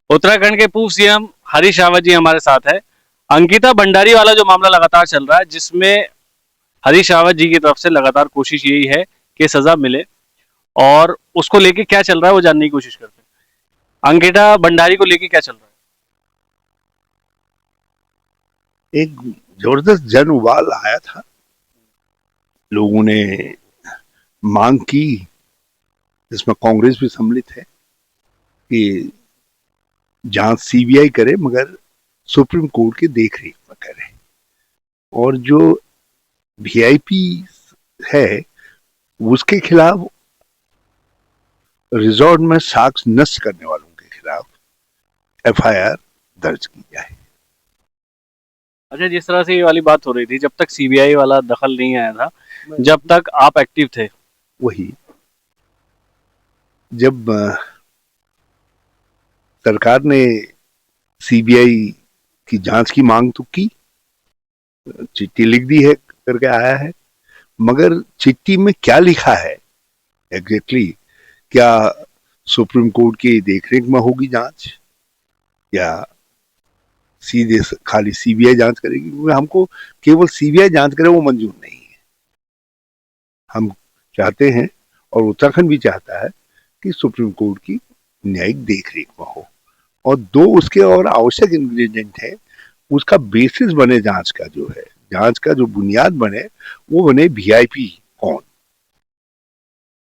उत्तराखंड के पूर्व सीएम हरीश रावत जी हमारे साथ है। अंकिता भंडारी वाला जो मामला लगातार चल रहा है, जिसमें हरीश रावत जी की तरफ से लगातार कोशिश यही है कि सजा मिले, और उसको लेके क्या चल रहा है वो जानने की कोशिश करते हैं। अंकिता भंडारी को लेके क्या चल रहा एक जबरदस्त जन उबाल आया था। लोगों ने मांग की, जिसमें कांग्रेस भी सम्मिलित है, कि जांच सीबीआई करे मगर सुप्रीम कोर्ट की देखरेख में करे। और जो वीआईपी है उसके खिलाफ रिजॉर्ट में साक्ष्य नष्ट करने वालों के खिलाफ एफआईआर दर्ज की जाए। है? अच्छा, जिस तरह से ये वाली बात हो रही थी, जब तक सीबीआई वाला दखल नहीं आया था, जब तक आप एक्टिव थे, वही जब सरकार ने सीबीआई की जांच की मांग तो की, चिट्ठी लिख दी है करके आया है, मगर चिट्ठी में क्या लिखा है एग्जैक्टली, क्या सुप्रीम कोर्ट की देखरेख में होगी जांच या सीधे खाली सीबीआई जांच करेगी? क्योंकि हमको केवल सीबीआई जांच करे वो मंजूर नहीं है। हम चाहते हैं और उत्तराखंड भी चाहता है कि सुप्रीम कोर्ट की न्यायिक देखरेख में हो, और दो उसके और आवश्यक इंग्रेडिएंट है। उसका बेसिस बने जांच का, जो है जांच का जो बुनियाद बने, वो बने वीआईपी कौन,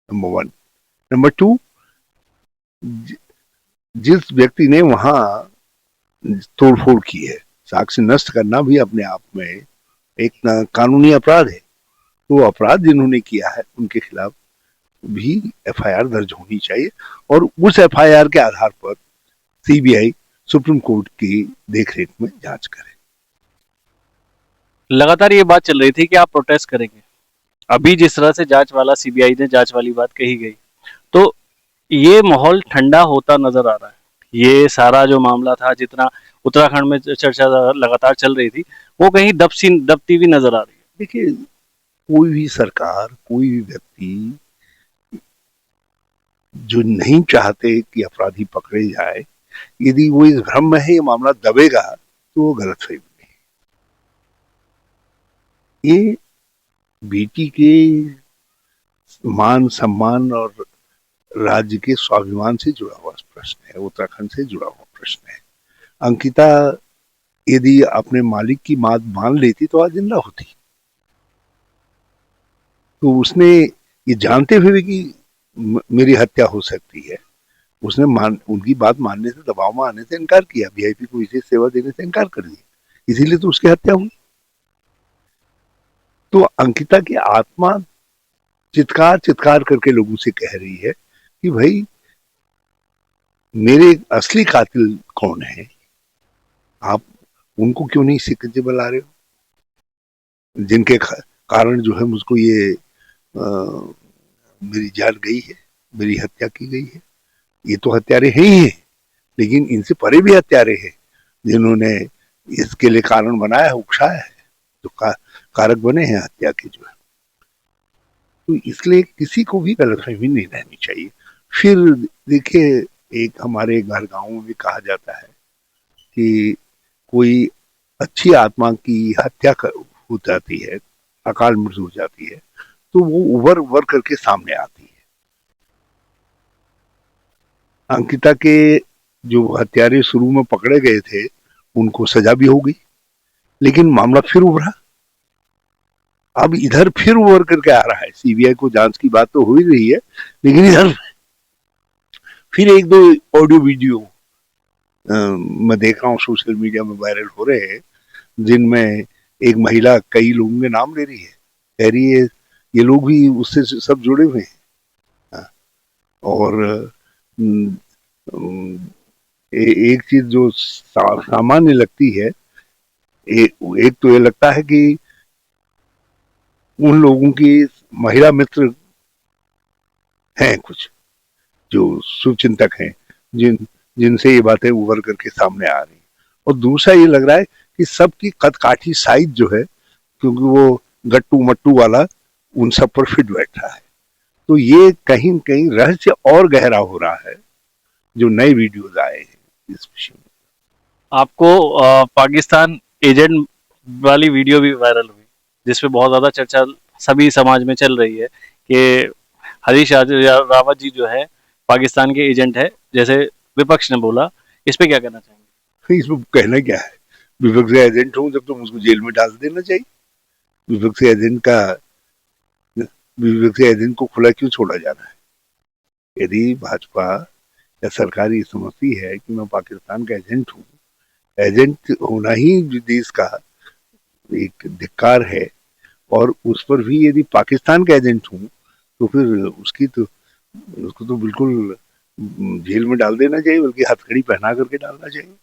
नंबर वन। नंबर टू, जिस व्यक्ति ने वहां तोड़फोड़ की है, साक्ष्य नष्ट करना भी अपने आप में एक कानूनी अपराध है। तो अपराध जिन्होंने किया है उनके खिलाफ भी एफआईआर दर्ज होनी चाहिए, और उस एफआईआर के आधार पर सीबीआई सुप्रीम कोर्ट की देखरेख में जांच करे। लगातार ये बात चल रही थी कि आप प्रोटेस्ट करेंगे। अभी जिस तरह से जांच वाला सीबीआई ने जांच वाली बात कही गई, तो ये माहौल ठंडा होता नजर आ रहा है। ये सारा जो मामला था, जितना उत्तराखंड में चर्चा लगातार चल रही थी, वो कहीं दबती हुई नजर आ रही है। देखिए, कोई भी सरकार, कोई भी व्यक्ति जो नहीं चाहते कि अपराधी पकड़े जाए, यदि वो इस भ्रम में है ये मामला दबेगा, तो वो गलतफहमी है। ये बेटी के मान सम्मान और राज्य के स्वाभिमान से जुड़ा हुआ प्रश्न है, उत्तराखंड से जुड़ा हुआ प्रश्न है। अंकिता यदि अपने मालिक की बात मान लेती तो आज जिंदा होती। तो उसने ये जानते हुए भी कि मेरी हत्या हो सकती है, उसने उनकी बात मानने से, दबाव में आने से इनकार किया, वीआईपी को विशेष सेवा देने से इनकार कर दिया, इसीलिए तो उसकी हत्या हुई। तो अंकिता की आत्मा चित्कार चित्कार करके लोगों से कह रही है कि भाई, मेरे असली कातिल कौन है, आप उनको क्यों नहीं सिक्के ला रहे हो, जिनके कारण जो है मुझको ये मेरी जान गई है, मेरी हत्या की गई है। ये तो हत्यारे हैं ही हैं, लेकिन इनसे परे भी हत्यारे हैं जिन्होंने इसके लिए कारण बनाया है, उकसाया है, जो कारक बने हैं हत्या के जो है। तो इसलिए किसी को भी गलतफहमी नहीं रहनी चाहिए। फिर देखिए, एक हमारे घर गांव में भी कहा जाता है कि कोई अच्छी आत्मा की हत्या हो जाती है, अकाल मृत्यु हो जाती है, तो वो उभर उभर करके सामने आती है। अंकिता के जो हत्यारे शुरू में पकड़े गए थे, उनको सजा भी हो गई, लेकिन मामला फिर उभरा। अब इधर फिर उभर करके आ रहा है। सीबीआई को जांच की बात तो हो ही रही है, लेकिन इधर फिर एक दो ऑडियो वीडियो मैं देख रहा हूँ सोशल मीडिया में वायरल हो रहे हैं, जिनमें एक महिला कई लोगों के नाम ले रही है, कह रही है ये लोग भी उससे सब जुड़े हुए हैं। और एक चीज जो सामान्य लगती है, एक तो ये लगता है कि उन लोगों की महिला मित्र हैं कुछ जो शुभचिंतक हैं, जिनसे ये बातें उभर करके सामने आ रही। और दूसरा ये लग रहा है कि सबकी कदकाठी साइज जो है, क्योंकि वो गट्टू मट्टू वाला उन सब पर फिट बैठ रहा है। तो ये कहीं कहीं रहस्य और गहरा हो रहा है। जो नए वीडियोज आए हैं, इस विषय में। आपको पाकिस्तान एजेंट वाली वीडियो भी वायरल हुई, जिसपे बहुत ज्यादा चर्चा सभी समाज में चल रही है कि हरीश रावत जी जो है पाकिस्तान के एजेंट है, जैसे विपक्ष ने बोला। इस पे क्या कहना चाहेंगे? इसमें कहना क्या है, विपक्ष से एजेंट हूं जब तो मुझको जेल में डाल देना चाहिए। विपक्ष से एजेंट का विपक्ष से एजेंट को खुला क्यों छोड़ा जा रहा है? यदि भाजपा या सरकार ये समझती है कि मैं पाकिस्तान का एजेंट हूँ, एजेंट होना ही देश का एक धिक्कार है, और उस पर भी यदि पाकिस्तान का एजेंट हूँ तो फिर उसको तो बिल्कुल जेल में डाल देना चाहिए, बल्कि हथकड़ी पहना करके डालना चाहिए।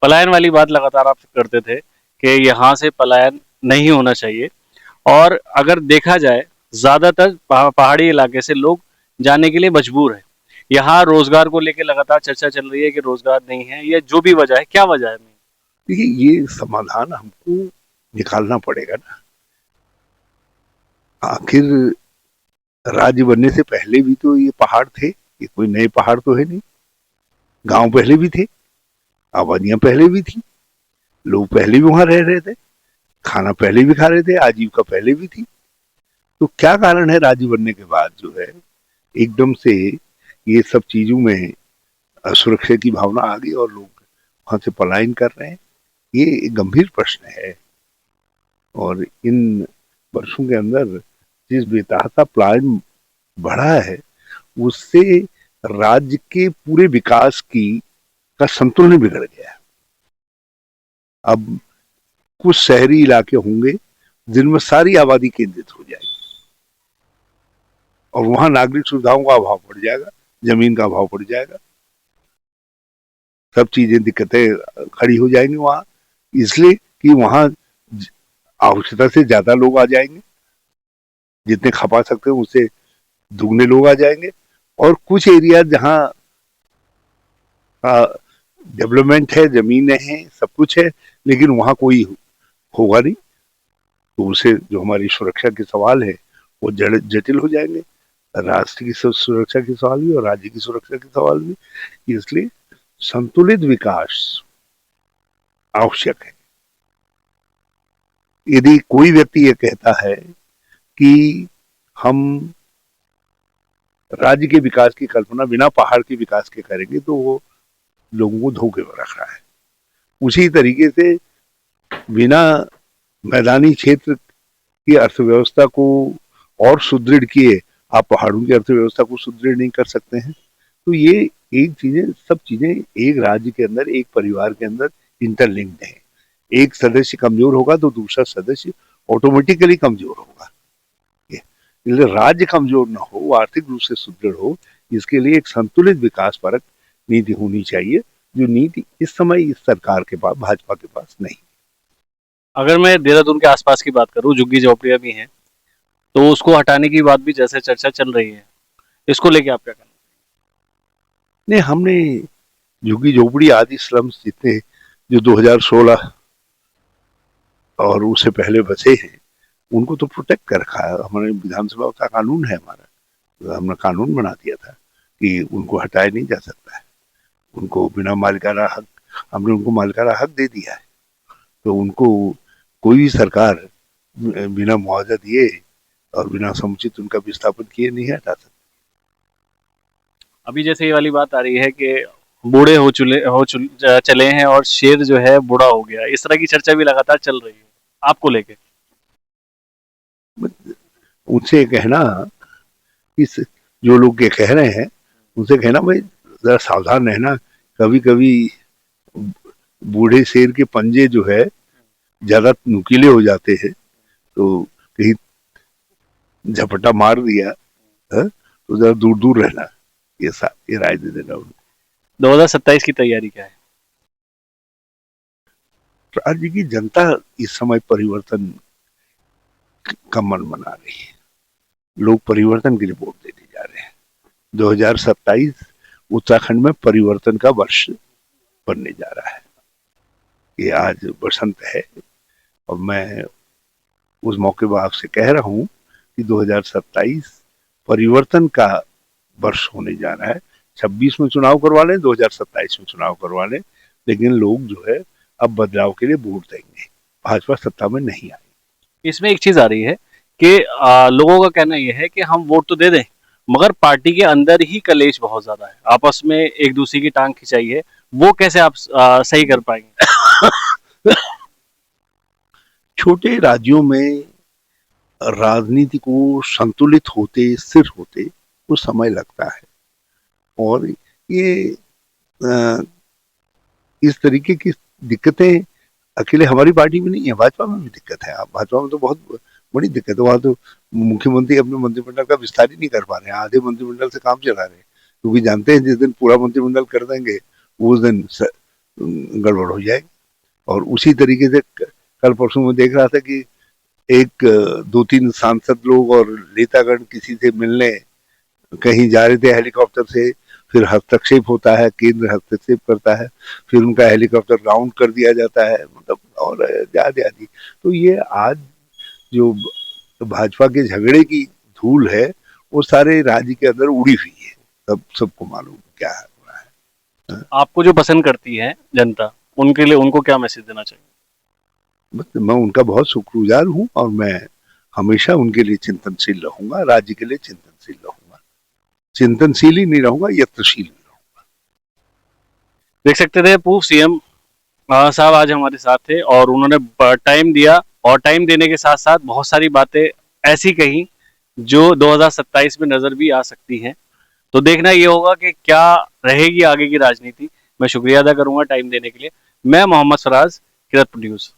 पलायन वाली बात लगातार आप करते थे कि यहाँ से पलायन नहीं होना चाहिए, और अगर देखा जाए ज्यादातर पहाड़ी इलाके से लोग जाने के लिए मजबूर है। यहाँ रोजगार को लेकर लगातार चर्चा चल रही है कि रोजगार नहीं है, या जो भी वजह है, क्या वजह है? देखिए, ये समाधान हमको निकालना पड़ेगा ना। आखिर राज्य बनने से पहले भी तो ये पहाड़ थे, ये कोई नए पहाड़ तो है नहीं। गांव पहले भी थे, आबादियां पहले भी थी, लोग पहले भी वहां रह रहे थे, खाना पहले भी खा रहे थे, आजीविका पहले भी थी। तो क्या कारण है राज्य बनने के बाद जो है एकदम से ये सब चीजों में असुरक्षा की भावना आ गई और लोग वहां से पलायन कर रहे हैं? ये एक गंभीर प्रश्न है। और इन वर्षों के अंदर जिस बेतहाशा पलायन बढ़ा है, उससे राज्य के पूरे विकास की का संतुलन बिगड़ गया है। अब कुछ शहरी इलाके होंगे जिनमें सारी आबादी केंद्रित हो जाएगी, और वहां नागरिक सुविधाओं का अभाव पड़ जाएगा, जमीन का अभाव पड़ जाएगा, सब चीजें दिक्कतें खड़ी हो जाएंगी वहां, इसलिए कि वहां आवश्यकता से ज्यादा लोग आ जाएंगे, जितने खपा सकते हैं उससे दुगने लोग आ जाएंगे। और कुछ एरिया जहां डेवलपमेंट है, जमीनें हैं, सब कुछ है, लेकिन वहां कोई होगा नहीं, तो उसे जो हमारी सुरक्षा के सवाल है वो जटिल हो जाएंगे। राष्ट्र की सुरक्षा के सवाल भी और राज्य की सुरक्षा के सवाल भी। इसलिए संतुलित विकास आवश्यक है। यदि कोई व्यक्ति ये कहता है कि हम राज्य के विकास की कल्पना बिना पहाड़ के विकास के करेंगे, तो वो लोगों को धोखे में रख रहा है। उसी तरीके से बिना मैदानी क्षेत्र की अर्थव्यवस्था को और सुदृढ़ किए आप पहाड़ों की अर्थव्यवस्था को सुदृढ़ नहीं कर सकते हैं। तो ये सब चीजें एक राज्य के अंदर, एक परिवार के अंदर इंटरलिंक्ड है। एक सदस्य कमजोर होगा तो दूसरा सदस्य ऑटोमेटिकली कमजोर होगा। इसलिए राज्य कमजोर ना हो, आर्थिक रूप से सुदृढ़ हो, इसके लिए एक संतुलित विकास परक नीति होनी चाहिए, जो नीति इस समय इस सरकार के पास, भाजपा के पास नहीं। अगर मैं देहरादून के आसपास की बात करूं, झुग्गी झोपड़ियां भी हैं, तो उसको हटाने की बात भी जैसे चर्चा चल रही है, इसको लेके आप क्या कहना? नहीं, हमने झुग्गी झोपड़ी आदि स्लम्स जितने जो 2016 और उससे पहले बचे हैं, उनको तो प्रोटेक्ट कर रखा है। हमारे विधानसभा का कानून है, हमारा हमने कानून बना दिया था कि उनको हटाया नहीं जा सकता है। उनको बिना मालिकाना हक, हमने उनको मालिकाना हक दे दिया है, तो उनको कोई भी सरकार बिना मुआवजा दिए और बिना समुचित उनका विस्थापन किए नहीं हटा सकती। अभी जैसे ये वाली बात आ रही है कि बूढ़े चले हैं और शेर जो है बूढ़ा हो गया, इस तरह की चर्चा भी लगातार चल रही है, आपको लेके? उनसे कहना, इस जो लोग ये कह रहे हैं उनसे कहना, भाई जरा सावधान रहना, कभी कभी बूढ़े शेर के पंजे जो है ज्यादा नुकीले हो जाते हैं, तो कहीं झपटा मार दिया है, तो जरा दूर दूर रहना, ये राय दे देना उनको। 2027 की तैयारी क्या है? राज्य की जनता इस समय परिवर्तन का मन बना रही है, लोग परिवर्तन के लिए वोट देने जा रहे हैं। 2027 उत्तराखंड में परिवर्तन का वर्ष बनने जा रहा है। ये आज बसंत है, और मैं उस मौके पर आपसे कह रहा हूं कि 2027 परिवर्तन का वर्ष होने जा रहा है, 26 में चुनाव करवा लें, 2027 में चुनाव करवा लें, लेकिन लोग जो है अब बदलाव के लिए वोट देंगे। भाजपा सत्ता में नहीं आई। इसमें एक चीज आ रही है कि लोगों का कहना यह है कि हम वोट तो दे दें, मगर पार्टी के अंदर ही कलेश बहुत ज्यादा है, आपस में एक दूसरे की टांग खिंचाई है, वो कैसे आप सही कर पाएंगे? छोटे राज्यों में राजनीति को संतुलित होते, स्थिर होते कुछ समय लगता है, और ये अ, इस तरीके की दिक्कतें अकेले हमारी पार्टी में नहीं है, भाजपा में भी दिक्कत है। भाजपा में तो बहुत बड़ी दिक्कत है। वहां तो मुख्यमंत्री अपने मंत्रिमंडल का विस्तार ही नहीं कर पा रहे हैं, आधे मंत्रिमंडल से काम चला रहे हैं, क्योंकि जानते हैं जिस दिन पूरा मंत्रिमंडल कर देंगे उस दिन गड़बड़ हो जाएगी। और उसी तरीके से कल परसों में देख रहा था कि एक 2-3 सांसद लोग और नेतागण किसी से मिलने कहीं जा रहे थे हेलीकॉप्टर से, फिर हस्तक्षेप होता है, केंद्र हस्तक्षेप करता है, फिर उनका हेलीकॉप्टर ग्राउंड कर दिया जाता है, मतलब और आदि आदि। तो ये आज जो भाजपा के झगड़े की धूल है वो सारे राज्य के अंदर उड़ी हुई है, सबको मालूम क्या है। आपको जो पसंद करती है जनता, उनके लिए उनको क्या मैसेज देना चाहिए? मैं उनका बहुत शुक्रगुजार हूँ, और मैं हमेशा उनके लिए चिंतनशील रहूंगा, राज्य के लिए चिंतनशील रहूंगा। चिंतनशील ही नहीं रहूंगा, यत्नशील रहूंगा। देख सकते थे पूर्व सीएम साहब आज हमारे साथ थे, और उन्होंने टाइम दिया, और टाइम देने के साथ साथ बहुत सारी बातें ऐसी कही जो 2027 में नजर भी आ सकती हैं। तो देखना ये होगा कि क्या रहेगी आगे की राजनीति। मैं शुक्रिया अदा करूंगा टाइम देने के लिए। मैं मोहम्मद फराज, किरतपुर न्यूज।